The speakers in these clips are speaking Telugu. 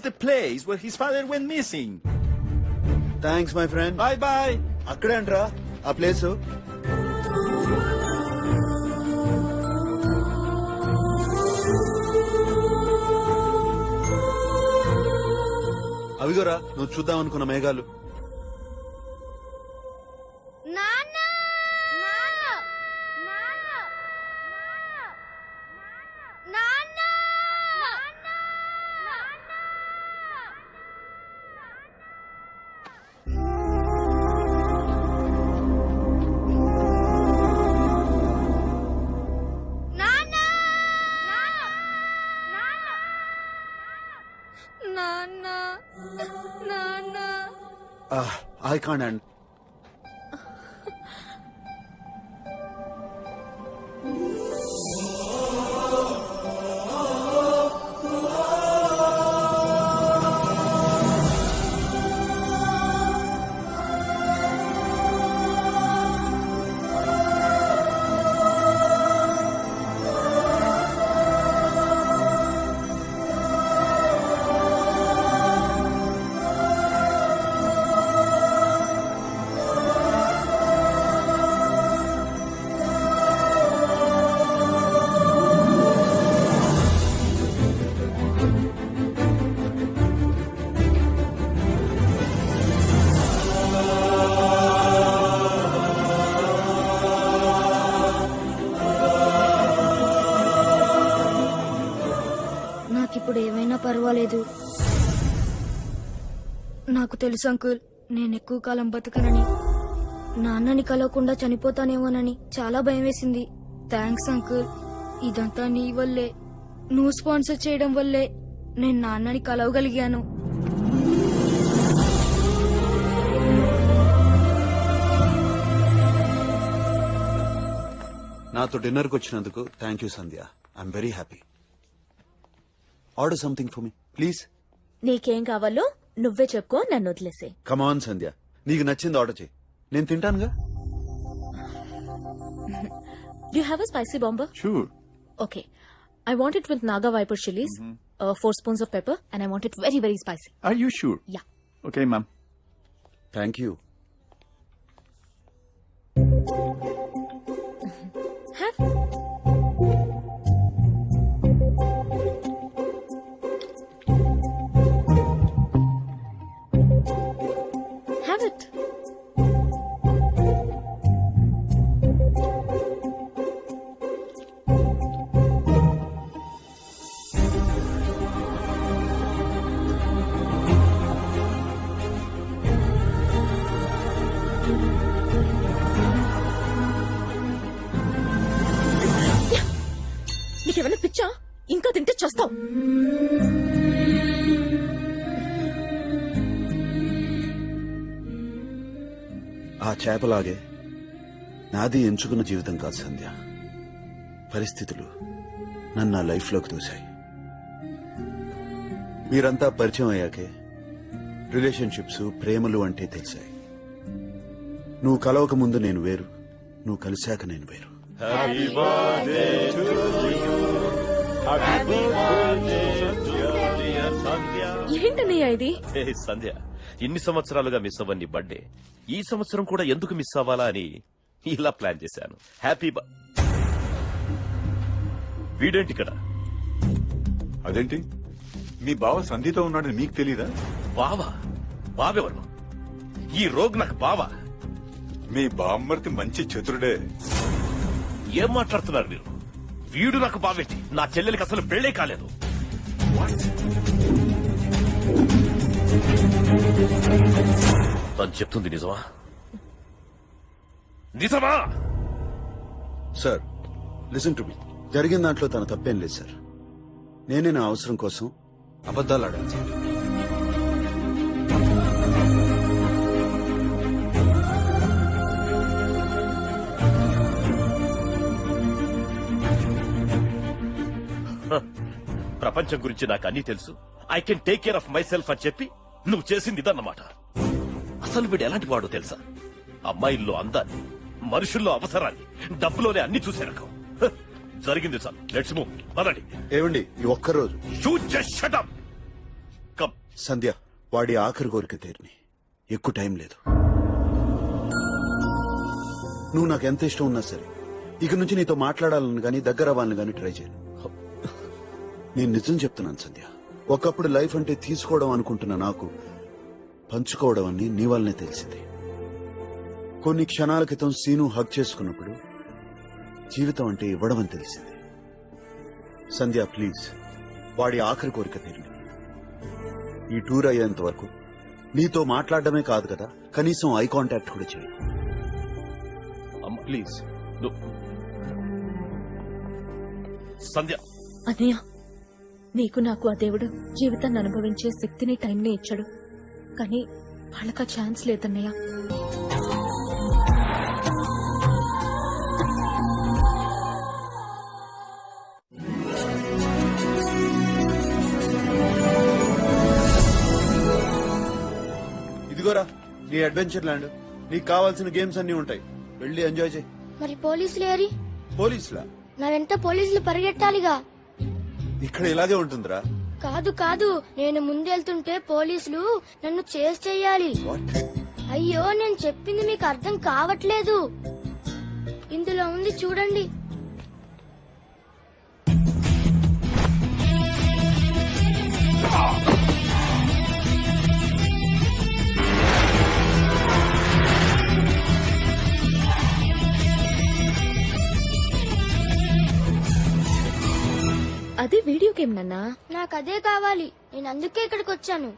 the place where his father went missing. Thanks my friend. Bye bye. అక్కడే అంటరా ఆ ప్లేస్? అవిగోరా నువ్వు చూద్దాం అనుకున్న మేఘాలు. I can't and నాకిప్పుడు ఏమైనా పర్వాలేదు. నాకు తెలుసు అంకుల్, నేను ఎక్కువ కాలం బతకనని. నాన్నని కలవకుండా చనిపోతానేమోనని చాలా భయం వేసింది. థ్యాంక్స్ అంకుల్, ఇదంతా నీ వల్లే. నువ్వు స్పాన్సర్ చేయడం వల్లే నేను నాన్నని కలవగలిగాను. నాతో డిన్నర్కి వచ్చినందుకు thank you Sandhya. I'm very happy. Order something for me please. నీకేం కావాలో నువ్వే చెప్పుకో, నన్ను వదిలేసే. కమాన్ సంధ్య, నీకు నచ్చింది ఆర్డర్ చేయి, నేను తింటానుగా. Do you have a spicy bomber? Sure. Okay. I want it with Naga Viper chilies, 4 spoons of pepper, and I want it very, very spicy. Are you sure? Yeah. Okay, ma'am. Thank you. Have. Have it. నీకేమైనా పిచ్చా? ఇంకా తింటే చస్తావు. ఆ చేపలాగే నాది ఎంచుకున్న జీవితం కాదు సంధ్య. పరిస్థితులు నన్ను నా లైఫ్ లోకి తోశాయి. మీరంతా పరిచయం అయ్యాకే రిలేషన్షిప్స్, ప్రేమలు అంటే తెలిసాయి. నువ్వు కలవక ముందు నేను వేరు, నువ్వు కలిశాక నేను వేరు. ఏంటన్నయ్య ఇది? సంధ్య, ఇన్ని సంవత్సరాలుగా మిస్ అవ్వని బర్త్డే ఈ సంవత్సరం కూడా ఎందుకు మిస్ అవ్వాలా అని ఇలా ప్లాన్ చేశాను. హ్యాపీ వీడేంటి ఇక్కడ? అదేంటి, మీ బావ సంధ్యతో ఉన్నాడని మీకు తెలీదా? బావా? బావెవరు? ఈ రోగ్ నాకు బావా? మీ బామ్మర్తి మంచి చతురుడే. ఏం మాట్లాడుతున్నారు మీరు? వీడు నాకు బావేంటి? నా చెల్లెలికి అసలు పెళ్లే కాలేదు. తను చెప్తుంది నిజమా? నిజమా? Sir listen to me. జరిగిన దాంట్లో తన తప్పేం లేదు సార్. నేనే నా అవసరం కోసం అబద్దాలు ఆడాను సార్. ప్రపంచం గురించి నాకు అన్నీ తెలుసు, I can take care of my self అని చెప్పి నువ్వు చేసింది ఇదన్నమాట. అసలు వీడు ఎలాంటి వాడో తెలుసా? అమ్మాయిల్లో అందాన్ని, మనుషుల్లో అవసరాన్ని, డబ్బులోనే అన్ని చూసే రకం. జరిగింది చాలు, లెట్స్ మూవ్. పదండి. ఏమండి ఈ ఒక్కరోజు you just shut up. Come. Sandhya, వాడి ఆఖరి కోరిక తీరిని. ఎక్కువ టైం లేదు. నువ్వు నాకు ఎంత ఇష్టం ఉన్నా సరే ఇక నుంచి నీతో మాట్లాడాలని గాని దగ్గర అవ్వాలని గాని ట్రై చేయను. నేను నిజం చెప్తున్నాను సంధ్య. ఒకప్పుడు లైఫ్ అంటే తీసుకోవడం అనుకుంటున్న నాకు పంచుకోవడం అని నీ వల్లనే తెలిసింది. కొన్ని క్షణాల క్రితం సీను హగ్ చేసుకున్నప్పుడు జీవితం అంటే ఇవ్వడం అని తెలిసింది. సంధ్య ప్లీజ్, వాడి ఆఖరి కోరిక తీరింది. ఈ టూర్ అయ్యేంత వరకు నీతో మాట్లాడడమే కాదు కదా, కనీసం ఐ కాంటాక్ట్ కూడా చేయి. అమ్మ ప్లీజ్. సంధ్య, అన్నయ్య, నీకు నాకు ఆ దేవుడు జీవితాన్ని అనుభవించే శక్తిని టైంని ఇచ్చాడు. కానీ వాళ్ళకి ఆ ఛాన్స్ లేదన్నయ్య. ఇదిగోరా నీ అడ్వెంచర్ ల్యాండ్. నీకు కావాల్సిన గేమ్స్ అన్ని ఉంటాయి. వెళ్ళి ఎంజాయ్ చేయి. మరి పోలీసులు ఏరి? పోలీసులా? నా వెంట పోలీసులు పరిగెట్టాలిగా. ఇక్కడ ఇలాగే ఉంటుందిరా. కాదు కాదు, నేను ముందెళ్తుంటే పోలీసులు నన్ను చేస్ చెయ్యాలి. అయ్యో, నేను చెప్పింది మీకు అర్థం కావట్లేదు. ఇందులో ఉంది చూడండి. అది వీడియో గేమ్ నాన్నా. నాకు అదే కావాలి. నేను అందుకే ఇక్కడికి వచ్చాను.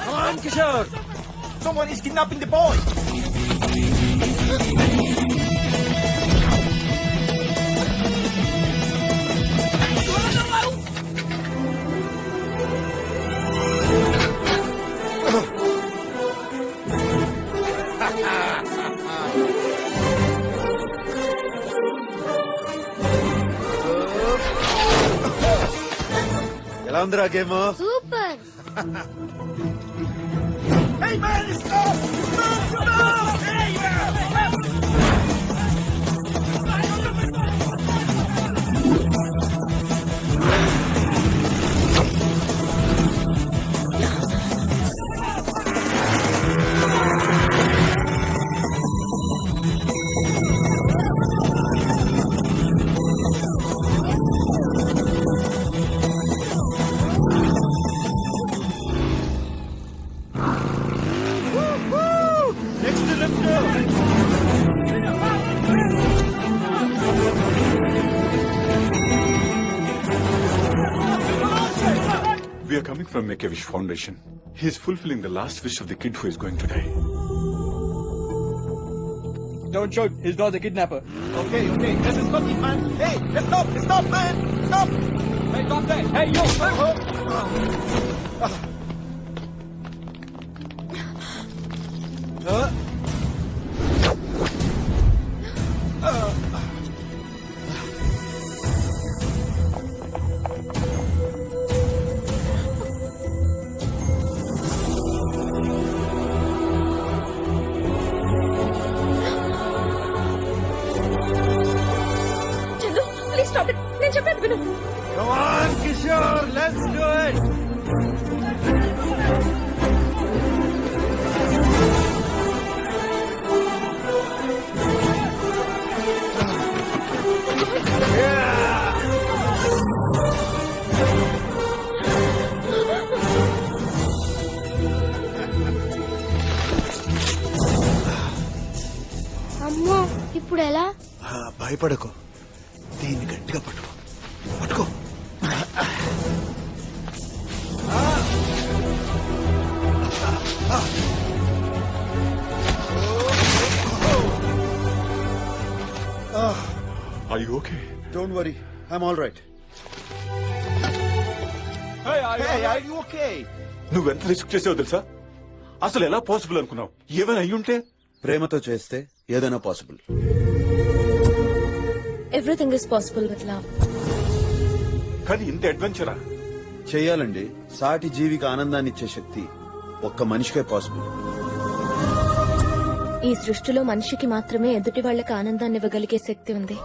Come on, Kishore! Someone is kidnapping the boy! ఎలా ఉందిరా game? Super. Hey man, stop! Stop! Hey man! We are coming from Make-A-Wish Foundation. He is fulfilling the last wish of the kid who is going to die. Don't shoot. He's not the kidnapper. Okay, this is nothing, man. Hey, stop, man! Stop! Hey, stop there. Hey, you! Chandu, please stop it. నేను చెప్పేది విను. Come on, Kishore, let's do it! అమ్మో, ఇప్పుడు ఎలా? భయపడకు. దీన్ని గట్టిగా పట్టుకో. పట్టుకో. Are you okay? Don't worry, I'm all right. Hey, Hey, are you okay? నువ్వెంత రిస్క్ చేసావో తెలుసా? అసలు ఎలా పాసిబుల్ అనుకున్నావు? ఏమైనా అయ్యుంటే? ప్రేమతో చేస్తే ఏదైనా possible. Everything is possible with love. కానీ ఇంత అడ్వెంచరా? చెయ్యాలండి. సాటి జీవికి ఆనందాన్ని ఇచ్చే శక్తి ఒక్క మనిషికే పాసిబుల్. ఈ సృష్టిలో మనిషికి మాత్రమే ఎదుటి వాళ్ళకి ఆనందాన్ని ఇవ్వగలిగే శక్తి ఉంది.